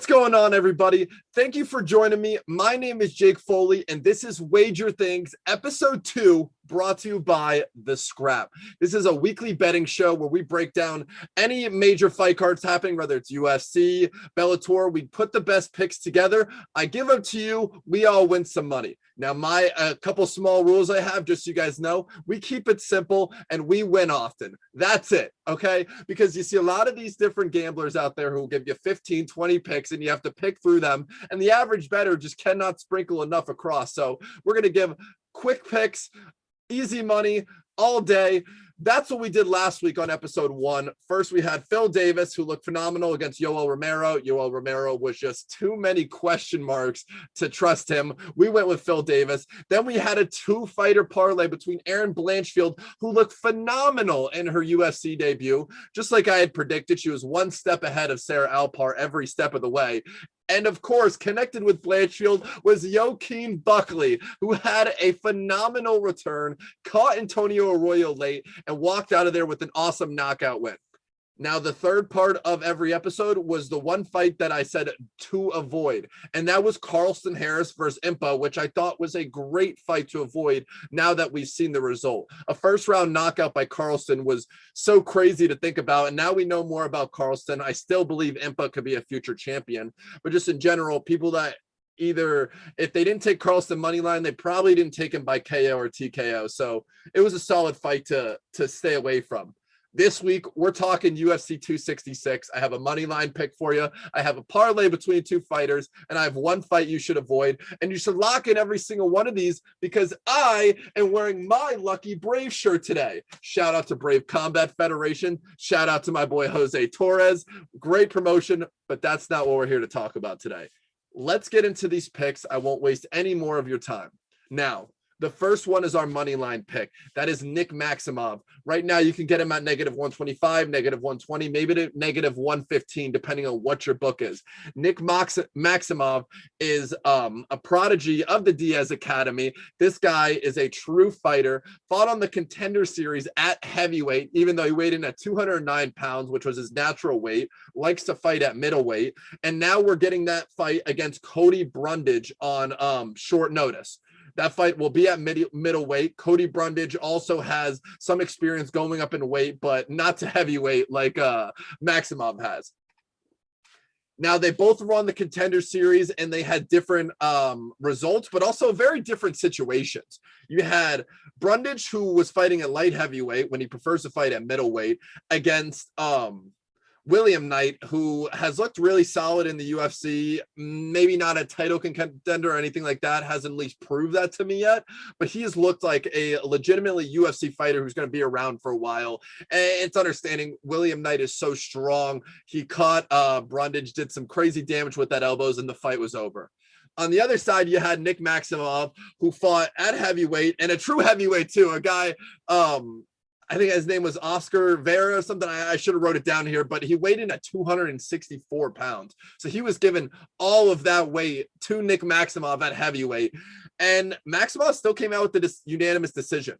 What's going on, everybody? Thank you for joining me. My name is Jake Foley, and this is Wager Things, episode 2, brought to you by The Scrap. This is a weekly betting show where we break down any major fight cards happening, whether it's UFC, Bellator. We put the best picks together. I give them to you. We all win some money. Now, a couple small rules I have, just so you guys know, we keep it simple and we win often. That's it, okay? Because you see a lot of these different gamblers out there who will give you 15, 20 picks and you have to pick through them. And the average bettor just cannot sprinkle enough across. So we're going to give quick picks, easy money all day. That's what we did last week on episode 1. First, we had Phil Davis, who looked phenomenal against Yoel Romero. Yoel Romero was just too many question marks to trust him. We went with Phil Davis. Then we had a 2-fighter parlay between Erin Blanchfield, who looked phenomenal in her UFC debut. Just like I had predicted, she was one step ahead of Sarah Alpar every step of the way. And of course, connected with Blanchfield was Joaquin Buckley, who had a phenomenal return, caught Antonio Arroyo late, and walked out of there with an awesome knockout win. Now, the third part of every episode was the one fight that I said to avoid, and that was Carlson Harris versus Impo, which I thought was a great fight to avoid now that we've seen the result. A first-round knockout by Carlson was so crazy to think about, and now we know more about Carlson. I still believe Impo could be a future champion, but just in general, people that either, if they didn't take Carlson money line, they probably didn't take him by KO or TKO, so it was a solid fight to stay away from. This week, we're talking UFC 266. I have a money line pick for you. I have a parlay between 2 fighters, and I have one fight you should avoid. And you should lock in every single one of these because I am wearing my lucky Brave shirt today. Shout out to Brave Combat Federation. Shout out to my boy Jose Torres. Great promotion, but that's not what we're here to talk about today. Let's get into these picks. I won't waste any more of your time. Now, the first one is our money line pick. That is Nick Maximov. Right now, you can get him at -125, -120, maybe to -115, depending on what your book is. Nick Maximov is a prodigy of the Diaz Academy. This guy is a true fighter, fought on the Contender Series at heavyweight, even though he weighed in at 209 pounds, which was his natural weight, likes to fight at middleweight. And now we're getting that fight against Cody Brundage on short notice. That fight will be at middleweight. Cody Brundage also has some experience going up in weight, but not to heavyweight like Maximov has. Now, they both were on the Contender Series, and they had different results, but also very different situations. You had Brundage, who was fighting at light heavyweight when he prefers to fight at middleweight, against William Knight, who has looked really solid in the UFC, maybe not a title contender or anything like that, hasn't at least proved that to me yet, but he has looked like a legitimately UFC fighter who's going to be around for a while. And it's understanding William Knight is so strong. He caught Brundage, did some crazy damage with that elbows, and the fight was over. On the other side, you had Nick Maximov, who fought at heavyweight, and a true heavyweight too, a guy, I think his name was Oscar Vera or something. I should have wrote it down here, but he weighed in at 264 pounds. So he was given all of that weight to Nick Maximov at heavyweight. And Maximov still came out with the unanimous decision.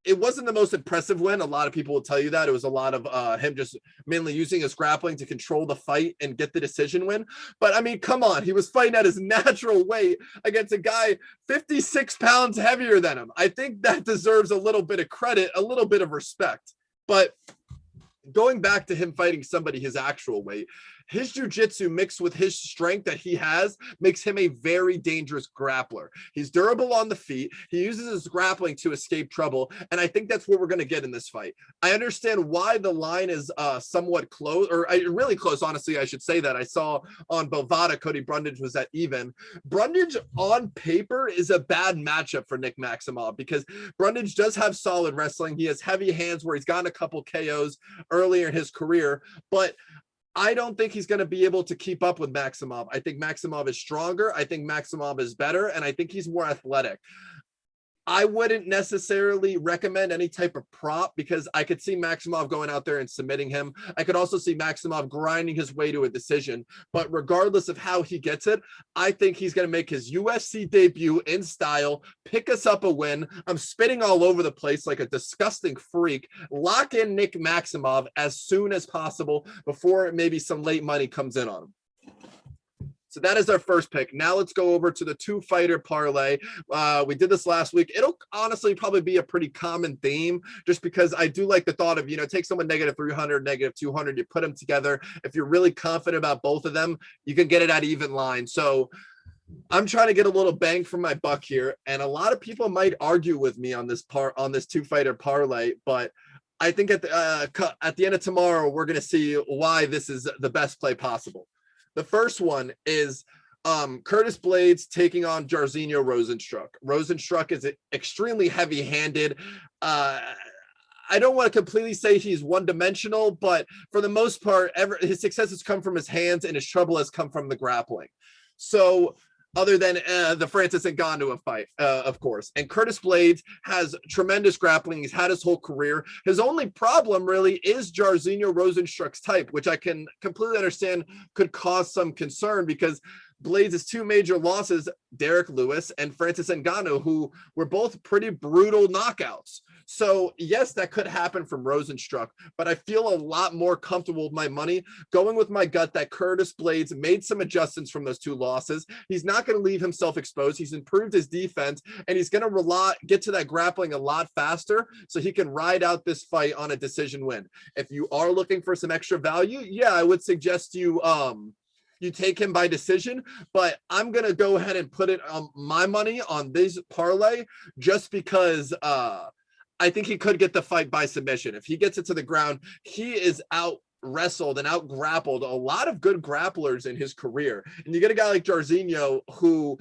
It wasn't the most impressive win. A lot of people will tell you that. It was a lot of him just mainly using his grappling to control the fight and get the decision win. But, I mean, come on. He was fighting at his natural weight against a guy 56 pounds heavier than him. I think that deserves a little bit of credit, a little bit of respect. But going back to him fighting somebody his actual weight, his jiu-jitsu mixed with his strength that he has makes him a very dangerous grappler. He's durable on the feet. He uses his grappling to escape trouble, and I think that's what we're going to get in this fight. I understand why the line is somewhat close, or really close, honestly, I should say that. I saw on Bovada, Cody Brundage was at even. Brundage on paper is a bad matchup for Nick Maximov because Brundage does have solid wrestling. He has heavy hands where he's gotten a couple KOs earlier in his career, but I don't think he's going to be able to keep up with Maximov. I think Maximov is stronger. I think Maximov is better, and I think he's more athletic. I wouldn't necessarily recommend any type of prop because I could see Maximov going out there and submitting him. I could also see Maximov grinding his way to a decision. But regardless of how he gets it, I think he's going to make his UFC debut in style, pick us up a win. I'm spitting all over the place like a disgusting freak. Lock in Nick Maximov as soon as possible before maybe some late money comes in on him. So that is our first pick. Now let's go over to the 2-fighter parlay. We did this last week. It'll honestly probably be a pretty common theme just because I do like the thought of, take someone negative 300, negative 200, you put them together. If you're really confident about both of them, you can get it at even line. So I'm trying to get a little bang for my buck here. And a lot of people might argue with me on this 2-fighter parlay, but I think at the end of tomorrow, we're going to see why this is the best play possible. The first one is Curtis Blades taking on Jarzinio Rosenstrok. Rosenstrok is extremely heavy-handed. I don't want to completely say he's one-dimensional, but for the most part, his success has come from his hands and his trouble has come from the grappling. So other than the Francis Ngannou fight, of course. And Curtis Blades has tremendous grappling. He's had his whole career. His only problem really is Jarzinio Rosenstrok's type, which I can completely understand could cause some concern because Blades' 2 major losses, Derek Lewis and Francis Ngannou, who were both pretty brutal knockouts. So yes, that could happen from Rosenstrok, but I feel a lot more comfortable with my money going with my gut that Curtis Blades made some adjustments from those 2 losses. He's not going to leave himself exposed. He's improved his defense and he's going to get to that grappling a lot faster so he can ride out this fight on a decision win. If you are looking for some extra value, yeah, I would suggest you take him by decision, but I'm going to go ahead and put it on my money on this parlay just because I think he could get the fight by submission. If he gets it to the ground, he is out wrestled and out grappled a lot of good grapplers in his career. And you get a guy like Jarzinio who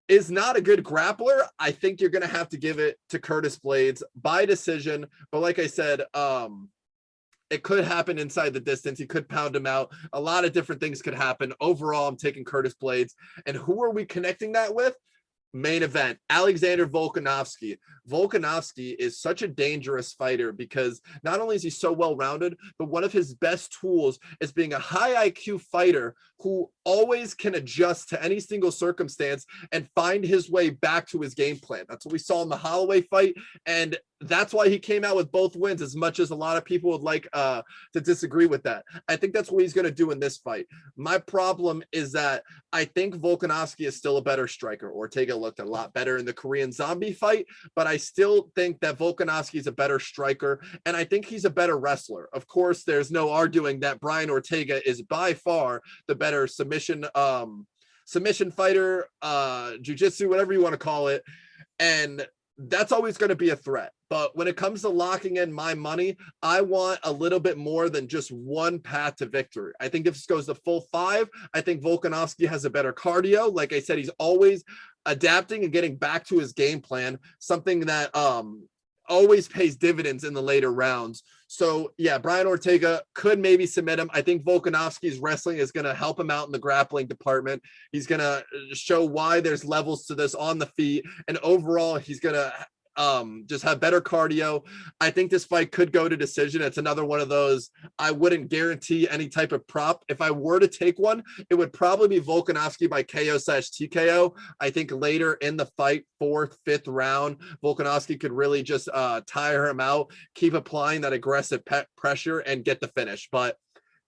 is not a good grappler. I think you're going to have to give it to Curtis Blades by decision. But like I said, it could happen inside the distance. He could pound him out. A lot of different things could happen. Overall, I'm taking Curtis Blades. And who are we connecting that with? Main event, Alexander Volkanovski. Volkanovski is such a dangerous fighter because not only is he so well-rounded, but one of his best tools is being a high IQ fighter who always can adjust to any single circumstance and find his way back to his game plan. That's what we saw in the Holloway fight, and that's why he came out with both wins, as much as a lot of people would like to disagree with that. I think that's what he's going to do in this fight. My problem is that I think Volkanovski is still a better striker. Ortega looked a lot better in the Korean Zombie fight, but I still think that Volkanovski is a better striker, and I think he's a better wrestler. Of course, there's no arguing that Brian Ortega is by far the better submission fighter, jiu-jitsu, whatever you want to call it, and that's always going to be a threat. But when it comes to locking in my money, I want a little bit more than just one path to victory. I think if this goes the full 5, I think Volkanovski has a better cardio. Like I said, he's always adapting and getting back to his game plan, something that always pays dividends in the later rounds. So yeah, Brian Ortega could maybe submit him. I think Volkanovski's wrestling is going to help him out in the grappling department. He's going to show why there's levels to this on the feet. And overall, he's going to just have better cardio. I think this fight could go to decision. It's another one of those, I wouldn't guarantee any type of prop. If I were to take one, it would probably be Volkanovski by KO/TKO. I think later in the fight, 4th, 5th round, Volkanovski could really just tire him out, keep applying that aggressive pressure and get the finish. But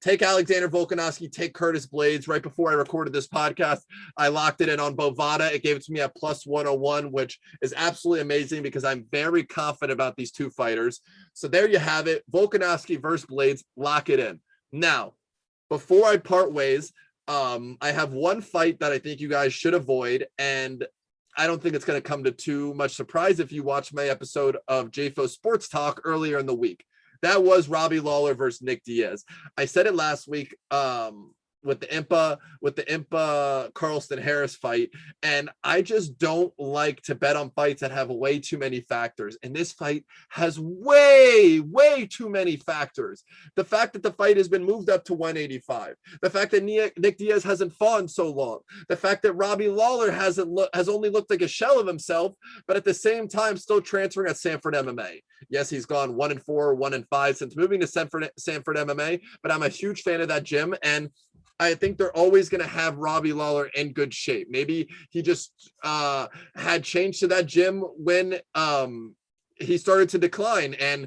take Alexander Volkanovski, take Curtis Blades. Right before I recorded this podcast, I locked it in on Bovada. It gave it to me at +101, which is absolutely amazing because I'm very confident about these 2 fighters. So there you have it. Volkanovski versus Blades. Lock it in. Now, before I part ways, I have one fight that I think you guys should avoid, and I don't think it's going to come to too much surprise if you watch my episode of JFO Sports Talk earlier in the week. That was Robbie Lawler versus Nick Diaz. I said it last week with the Impa Carlson Harris fight, and I just don't like to bet on fights that have way too many factors. And this fight has way too many factors. The fact that the fight has been moved up to 185, the fact that Nick Diaz hasn't fought in so long, the fact that Robbie Lawler has only looked like a shell of himself, but at the same time still transferring at Sanford MMA. Yes, he's gone 1-4, 1-5 since moving to Sanford MMA, but I'm a huge fan of that gym, and I think they're always going to have Robbie Lawler in good shape. Maybe he just had changed to that gym when he started to decline, and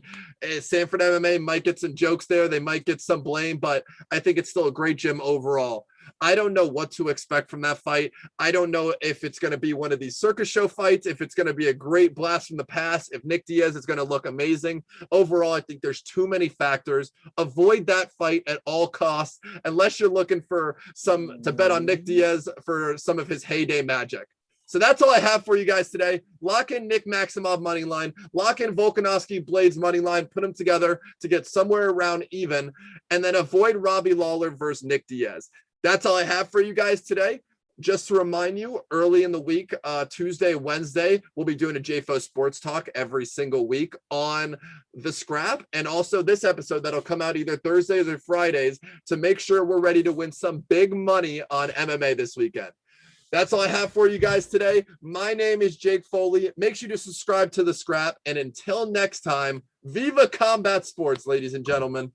Sanford MMA might get some jokes there. They might get some blame, but I think it's still a great gym overall. I don't know what to expect from that fight. I don't know if it's going to be one of these circus show fights, if it's going to be a great blast from the past, if Nick Diaz is going to look amazing. Overall, I think there's too many factors. Avoid that fight at all costs, unless you're looking for to bet on Nick Diaz for some of his heyday magic. So that's all I have for you guys today. Lock in Nick Maximov money line, lock in Volkanovski Blades money line, put them together to get somewhere around even, and then avoid Robbie Lawler versus Nick Diaz. That's all I have for you guys today. Just to remind you, early in the week, Tuesday, Wednesday, we'll be doing a JFO Sports Talk every single week on the Scrap. And also this episode that'll come out either Thursdays or Fridays to make sure we're ready to win some big money on MMA this weekend. That's all I have for you guys today. My name is Jake Foley. Make sure to subscribe to the Scrap. And until next time, Viva Combat Sports, ladies and gentlemen.